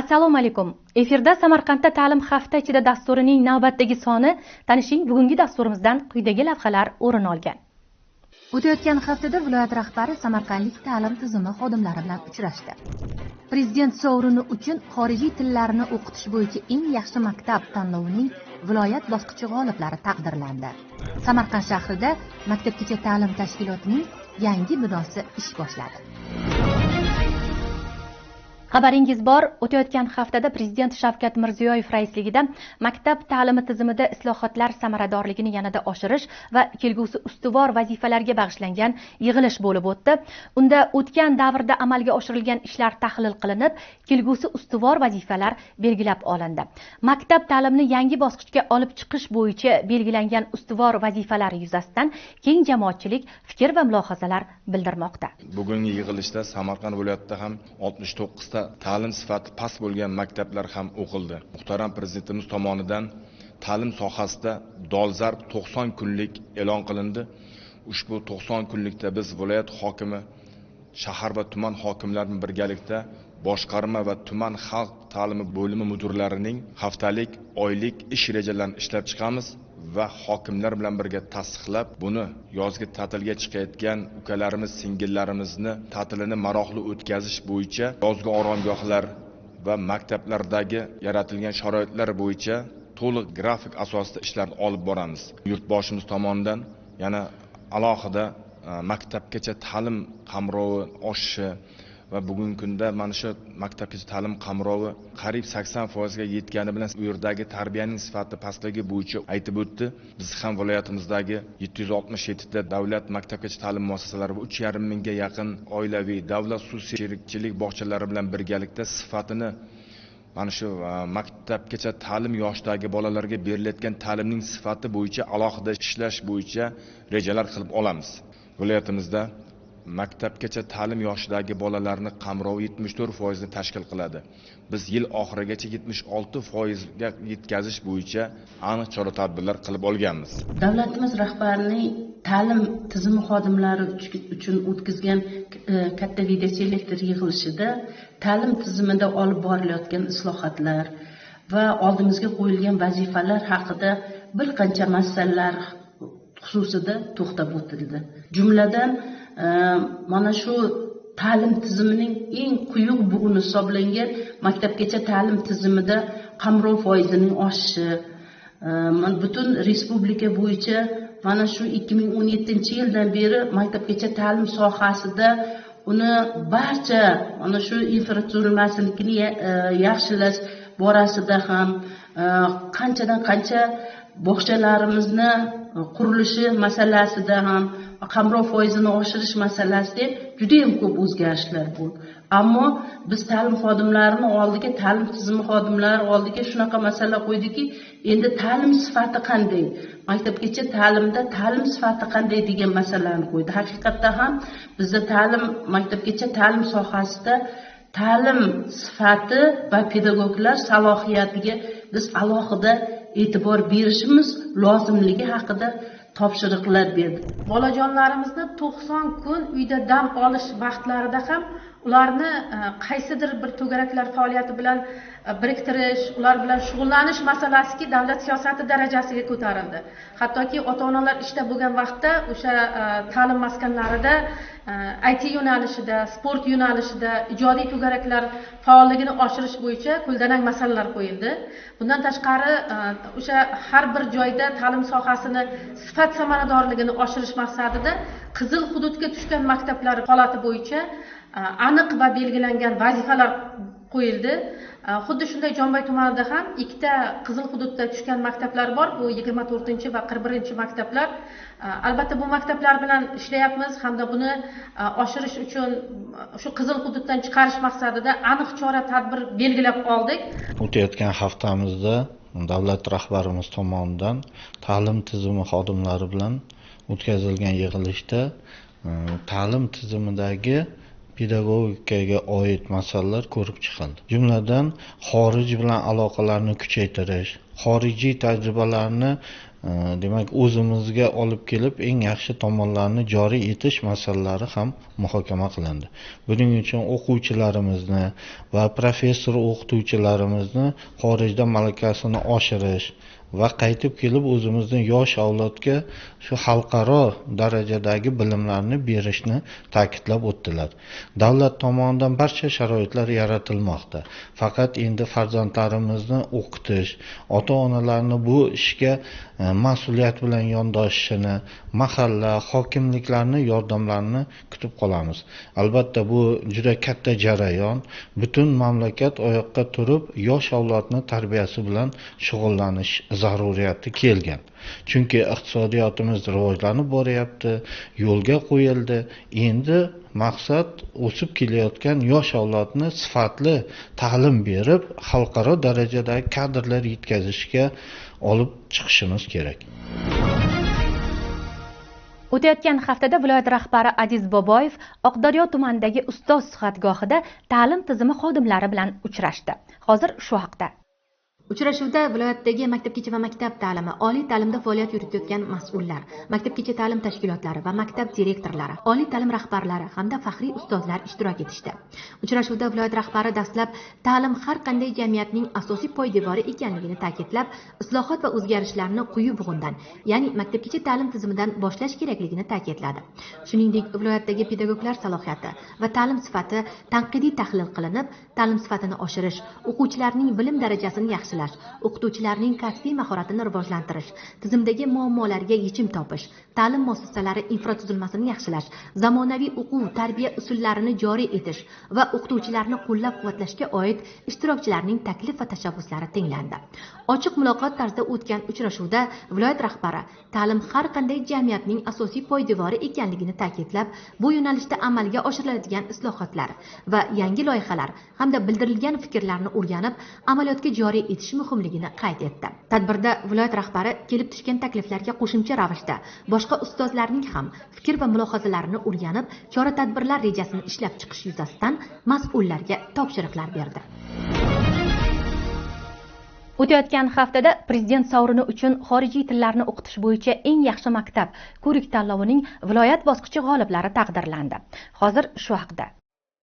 Assalomu alaykum. Efirda Samarqandda ta'lim hafta ichida dasturining navbatdagi soni. Tanishing, bugungi dasturimizdan quyidagi lavhalar o'rin olgan. O'tayotgan haftada viloyat rahbari samarqandlik ta'lim tizimi xodimlari bilan uchrashdi. Prezident sovrini uchun xorijiy tillarni o'qitish bo'yicha eng yaxshi maktab tanlovining viloyat bosqichi g'oliblari taqdirlandi. Samarqand shahrida maktabgacha ta'lim tashkilotining yangi binosi ish boshladi. Xabaringiz bor, o'tayotgan haftada Prezident Shavkat Mirziyoyev raisligida maktab ta'limi tizimida islohotlar samaradorligini yanada oshirish va kelgusi ustuvor vazifalarga bag'ishlangan yig'ilish bo'lib o'tdi. Unda o'tgan davrda amalga oshirilgan ishlar tahlil qilinib, kelgusi ustuvor vazifalar belgilab olindi. Maktab ta'limini yangi bosqichga olib chiqish bo'yicha belgilangan ustuvor vazifalar yuzasidan keng jamoatchilik fikr va mulohazalar bildirmoqda. Bugungi yig'ilishda Samarqand viloyatida ham 69 ta ta'lim sifati past bo'lgan maktablar ham o'qildi. Muhtaram Prezidentimiz tomonidan ta'lim sohasida dolzarb 90 kunlik e'lon qilindi. Ushbu 90 kunlikda biz viloyat hokimi, shahar va tuman hokimlari birgalikda boshqarma va tuman xalq ta'limi bo'limi mudirlarining haftalik, oylik ish rejalarini ishlab chiqamiz va hokimlar bilan birga tasdiqlab, buni yozgi ta'tilga chiqayotgan ukalarimiz, singillarimizni ta'tilini maroqli o'tkazish bo'yicha yozgi oromgohlar va maktablardagi yaratilgan sharoitlar bo'yicha to'liq grafik asosida ishlarni olib boramiz. Yurtboshimiz tomonidan yana alohida maktabgacha ta'lim qamrovi oshishi va bugungi kunda mana shu maktabgacha ta'lim qamrovi qariyb 80% ga yetgani bilan u yerdagi tarbiyaning sifati pastligi bo'yicha aytib o'tdi. Biz ham viloyatimizdagi 767 ta davlat maktabgacha ta'lim muassasalari va 3,5 mingga yaqin oilaviy davlat xususiy sherikchilik bog'chalari bilan birgalikda sifatini mana shu maktabgacha ta'lim yoshidagi bolalarga berilayotgan ta'limning sifati bo'yicha alohida ishlash bo'yicha rejalar qilib olamiz. Viloyatimizda maktabgacha ta'lim yoshidagi bolalarni qamrovi 74% ni tashkil qiladi. Biz yil oxirigacha 76% ga yetkazish bo'yicha aniq chora-tadbirlar qilib olganmiz. Davlatimiz rahbarining ta'lim tizimi xodimlari uchun o'tkazgan katta videoselektor yig'ilishida ta'lim tizimida olib borilayotgan islohotlar va oldimizga qo'yilgan vazifalar haqida bir qancha masalalar xususida to'xtab o'tildi. Jumladan mana shu ta'lim tizimining eng quyuq bug'uni hisoblangan maktabgacha ta'lim tizimida qamrov foizining oshishi, butun respublika bo'yicha mana shu 2017-yildan beri maktabgacha ta'lim sohasida uni barcha mana shu infratuzilmasini yaxshilash borasida ham qanchadan qancha bog'chalarimizni qurilishi masalasida ham qamrov foizini oshirish masalasida juda ham ko'p o'zgarishlar bo'ldi. Ammo biz ta'lim xodimlarini oldiga, ta'lim tizimi xodimlari oldiga shunaqa masala qo'ydiki, endi ta'lim sifati qanday? Maktabgacha ta'limda ta'lim sifati qanday degan masalani qo'ydi. Haqiqatda ham bizda maktabgacha ta'lim sohasida ta'lim sifati va pedagoglar salohiyatiga biz alohida e'tibor berishimiz lozimligi haqida topshiriqlar berdi. Bolajonlarimizni 90 kun uyda dam olish vaqtlarida ham ularni qaysidir bir to'garaklar faoliyati bilan biriktirish, ular bilan shug'ullanish masalasiga davlat siyosati darajasiga ko'tarildi. Hattoki ota-onalar ishda bo'lgan vaqtda o'sha ta'lim maskanlarida IT yo'nalishida, sport yo'nalishida ijodiy to'garaklar faolligini oshirish bo'yicha ko'ldanang masalalar qo'yildi. Bundan tashqari o'sha har bir joyda ta'lim sohasini sifat samaradorligini oshirish maqsadida qizil hududga tushgan maktablar holati bo'yicha aniq va belgilangan vazifalar qo'yildi. Xuddi shunday Jonboy tumanida ham ikkita qizil hududda tushgan maktablar bor. Bu 24 va 41 maktablar. Albatta bu maktablar bilan ishlayapmiz hamda buni oshirish uchun shu qizil hududdan chiqarish maqsadida aniq chora-tadbir belgilab oldik. O'tayotgan haftamizda davlat rahbarimiz tomonidan ta'lim tizimi xodimlari bilan o'tkazilgan yig'ilishda ta'lim tizimidagi pedagogikaga oid masalalar ko'rib chiqildi. Jumladan, xorij bilan aloqalarni kuchaytirish, xorijiy tajribalarni demak o'zimizga olib kelib eng yaxshi tomonlarni joriy etish masalalari ham muhokama qilindi. Buning uchun o'quvchilarimizni va professor o'qituvchilarimizni xorijda malakasini oshirish va qaytib kelib o'zimizning yosh avlodga shu xalqaro darajadagi bilimlarni berishni ta'kidlab o'tdilar. Davlat tomonidan barcha sharoitlar yaratilmoqda. Faqat endi farzandlarimizni o'qitish, ota-onalarni bu ishga mas'uliyat bilan yondoshishini, mahalla, hokimliklarni yordamlarini kutib qolamiz. Albatta bu juda katta jarayon. Butun mamlakat oyoqqa turib, yosh avlodni tarbiyasi bilan shug'ullanish zaruriyati kelgan. Chunki iqtisodiyotimiz rivojlanib boryapti, yo'lga qo'yildi. Endi maqsad o'sib kelayotgan yosh avlodni sifatli ta'lim berib, xalqaro darajadagi kadrlar yetkazishga olib chiqishimiz kerak. O'tayotgan haftada viloyat rahbari Aziz Boboyev Oqdaryo tumanidagi ustoz suhbatgohida ta'lim tizimi xodimlari bilan uchrashdi. Hozir shu haqda. Uchrashuvda viloyatdagi maktabgacha va maktab ta'limi, oliy ta'limda faoliyat yuritayotgan mas'ullar, maktabgacha ta'lim tashkilotlari va maktab direktorlari, oliy ta'lim rahbarlari hamda faxriy ustozlar ishtirok etishdi. Uchrashuvda viloyat rahbari dastlab ta'lim har qanday jamiyatning asosiy poydevori ekanligini ta'kidlab, islohot va o'zgarishlarni quyi bug'undan, ya'ni maktabgacha ta'lim tizimidan boshlash kerakligini ta'kidladi. Shuningdek, viloyatdagi pedagoglar salohiyati va ta'lim sifati tanqidiy tahlil qilinib, ta'lim sifatini oshirish, o'quvchilarning bilim darajasini yaxshilash, o'qituvchilarning kasbiy mahoratini rivojlantirish, tizimdagi muammolarga yechim topish, ta'lim muassasalari infratuzilmasini yaxshilash, zamonaviy o'quv tarbiya usullarini joriy etish va o'qituvchilarni qo'llab-quvvatlashga oid ishtirokchilarning taklif va tashabbuslari tinglandi. Ochiq muloqot tarzida o'tgan uchrashuvda viloyat rahbari ta'lim har qanday jamiyatning asosiy poydevori ekanligini ta'kidlab, bu yo'nalishda amalga oshiriladigan islohotlar va yangi loyihalar hamda bildirilgan fikrlarni o'rganib, amaliyotga joriy etish muhimligini qayd etdi. Tadbirda viloyat rahbari kelib tushgan takliflarga qo'shimcha ravishda boshqa ustozlarning ham fikr va mulohazalarini o'rganib, chora-tadbirlar rejasini ishlab chiqish yuzasidan mas'ullarga topshiriqlar berdi. O'tayotgan haftada Prezident sovrini uchun xorijiy tillarni o'qitish bo'yicha eng yaxshi maktab ko'rik tanlovining viloyat bosqichi g'oliblari taqdirlandi. Hozir shu haqda.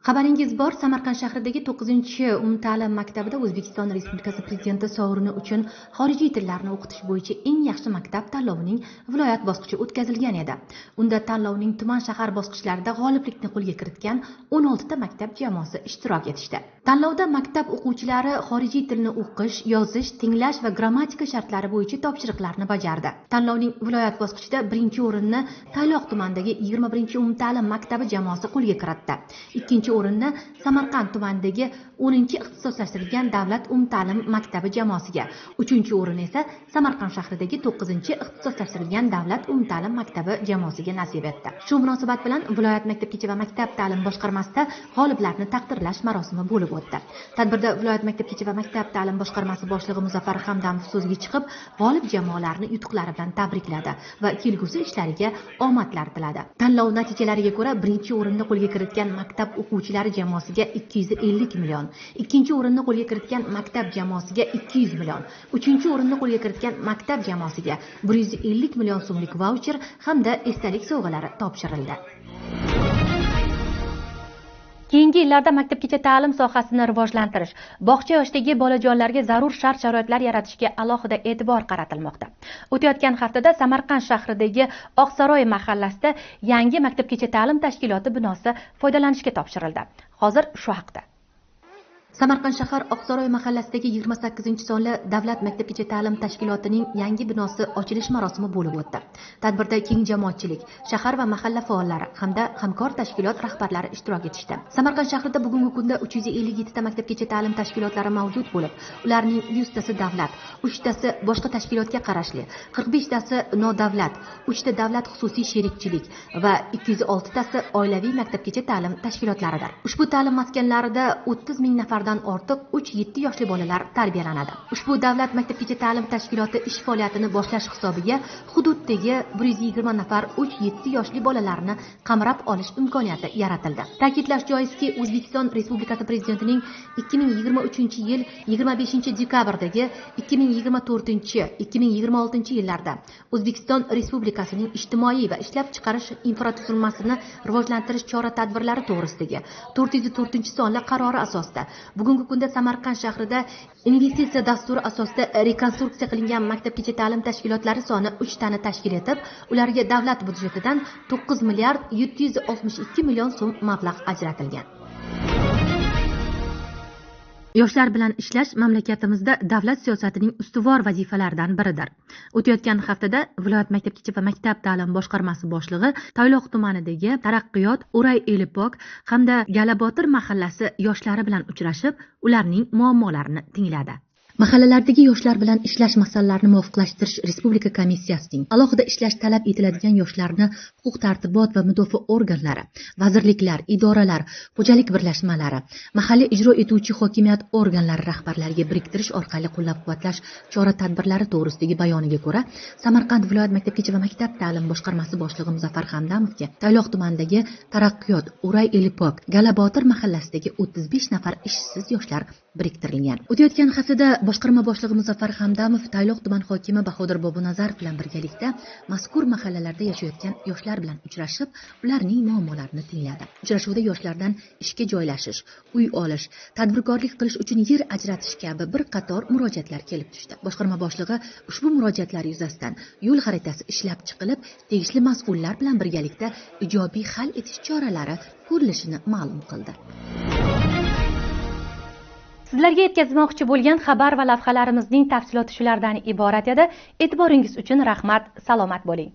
Xabaringiz bor, Samarqand shahridagi 9-umumta'lim maktabida O'zbekiston Respublikasi Prezidenti sovrini uchun xorijiy tillarni o'qitish bo'yicha eng yaxshi maktab tanlovining viloyat bosqichi o'tkazilgan edi. Unda tanlovning tuman shahar bosqichlarida g'oliblikni qo'lga kiritgan 16 ta maktab jamoasi ishtirok etishdi. Tanlovda maktab o'quvchilari xorijiy tilni o'qish, yozish, tinglash va grammatika shartlari bo'yicha topshiriqlarni bajardi. Tanlovning viloyat bosqichida birinchi o'rinni Tayloq tumanidagi 21-umumta'lim maktabi jamoasi qo'lga kiritdi. Ikkinchi o'rinni Samarqand tumanidagi 10-ixtisoslashtirilgan davlat umumta'lim maktabi jamoasiga, 3-o'rin esa Samarqand shahridagi 9-ixtisoslashtirilgan davlat umumta'lim maktabi jamoasiga nasib etdi. Shu munosabat bilan viloyat maktabgacha va maktab ta'lim boshqarmasida g'oliblarni taqdirlash marosimi bo'lib o'tdi. Tadbirda viloyat maktabgacha va maktab ta'lim boshqarmasi boshlig'i Muzaffar Hamdamov so'zga chiqib, g'olib jamoalarni yutuqlari bilan tabrikladi va kelgusi ishlariga omadlar tiladi. Tanlov natijalariga ko'ra, birinchi o'rinni qo'lga kiritgan maktab o'quvchilari jamoasiga 250 million, ikkinchi o'rinni qo'lga kiritgan maktab jamoasiga 200 million, uchinchi o'rinni qo'lga kiritgan maktab jamoasiga 150 million so'mlik vaucher hamda esdalik sovg'alari topshirildi. Keyingi yillarda maktabgacha ta'lim sohasini rivojlantirish, bog'cha yoshidagi bolajonlarga zarur shart-sharoitlar yaratishga alohida e'tibor qaratilmoqda. O'tayotgan haftada Samarqand shahridagi Oqsaroy mahallasida yangi maktabgacha ta'lim tashkiloti binosi foydalanishga topshirildi. Hozir shu haqda. Samarqand shahar Oqsaroy mahallasidagi 28-sonli davlat maktabgacha ta'lim tashkilotining yangi binosi ochilish marosimi bo'lib o'tdi. Tadbirda keng jamoatchilik, shahar va mahalla faollari hamda hamkor tashkilot rahbarlari ishtirok etishdi. Samarqand shahrida bugungi kunda 357 ta maktabgacha ta'lim tashkilotlari mavjud bo'lib, ularning 100 tasi davlat, 3 tasi boshqa tashkilotga qarashli, 45 tasi nodavlat, 3 ta davlat xususiy sherikchilik va 206 tasi oilaviy maktabgacha ta'lim tashkilotlaridir. Ushbu ta'lim maskanlarida 30 ming nafar nafaridan ortiq 3-7 yoshli bolalar tarbiyalanadi. Ushbu davlat maktabgacha ta'lim tashkiloti ish faoliyatini boshlash hisobiga hududdagi 120 nafar 3-7 yoshli bolalarni qamrab olish imkoniyati yaratildi. Ta'kidlash joizki, O'zbekiston Respublikasi Prezidentining 2023-yil 25-dekabrdagi 2024-2026 yillarda O'zbekiston Respublikasining ijtimoiy va ishlab chiqarish infratuzilmasini rivojlantirish chora-tadbirlari to'g'risidagi 404-sonli qarori asosida bugungi kunda Samarqand shahrida investitsiya dasturi asosida rekonstruksiya qilingan maktabgacha ta'lim tashkilotlari soni 3 tani tashkil etib, ularga davlat budjetidan 9 milliard 762 million so'm mablag' ajratilgan. Yoshlar bilan ishlash mamlakatimizda davlat siyosatining ustuvor vazifalaridan biridir. O'tayotgan haftada viloyat maktabgacha va maktab ta'lim boshqarmasi boshlig'i Toyloq tumanidagi Taraqqiyot, O'ray Elipok hamda Galabotir mahallasi yoshlari bilan uchrashib, ularning muammolarini tingladi. Mahallalardagi yoshlar bilan ishlash masalalarini muvofiqlashtirish Respublika komissiyasining alohida ishlash talab etiladigan yoshlarni huquq-tartibot va mudofaa organlari, vazirliklar, idoralar, xo'jalik birlashmalari, mahalliy ijro etuvchi hokimiyat organlari rahbarlariga biriktirish orqali qo'llab-quvvatlash chora-tadbirlari to'g'risidagi bayoniga ko'ra, Samarqand viloyat maktabgacha va maktab ta'lim boshqarmasi boshlig'i Muzaffar Hamdamovga Toyloq tumanidagi Taraqqiyot, O'ray Elipok, Galabotir mahallasidagi 35 nafar ishsiz yoshlar biriktirilgan. O'tayotgan haftada boshqarma boshlig'i Muzaffar Hamdamov Toyloq tuman hokimi Bahodir Bobonazarov bilan birgalikda mazkur mahallalarda yashayotgan yoshlar bilan uchrashib, ularning muammolarini tingladi. Uchrashuvda yoshlardan ishga joylashish, uy olish, tadbirkorlik qilish uchun yer ajratish kabi bir qator murojaatlar kelib tushdi. Boshqarma boshlig'i ushbu murojaatlar yuzasidan yo'l xaritasi ishlab chiqilib, tegishli mas'ullar bilan birgalikda ijobiy hal etish choralari ko'rilishini ma'lum qildi. Sizlarga yetkazmoqchi bo'lgan xabar va lavhalarimizning tafsiloti shulardan iborat edi. E'tiboringiz uchun rahmat, salomat bo'ling.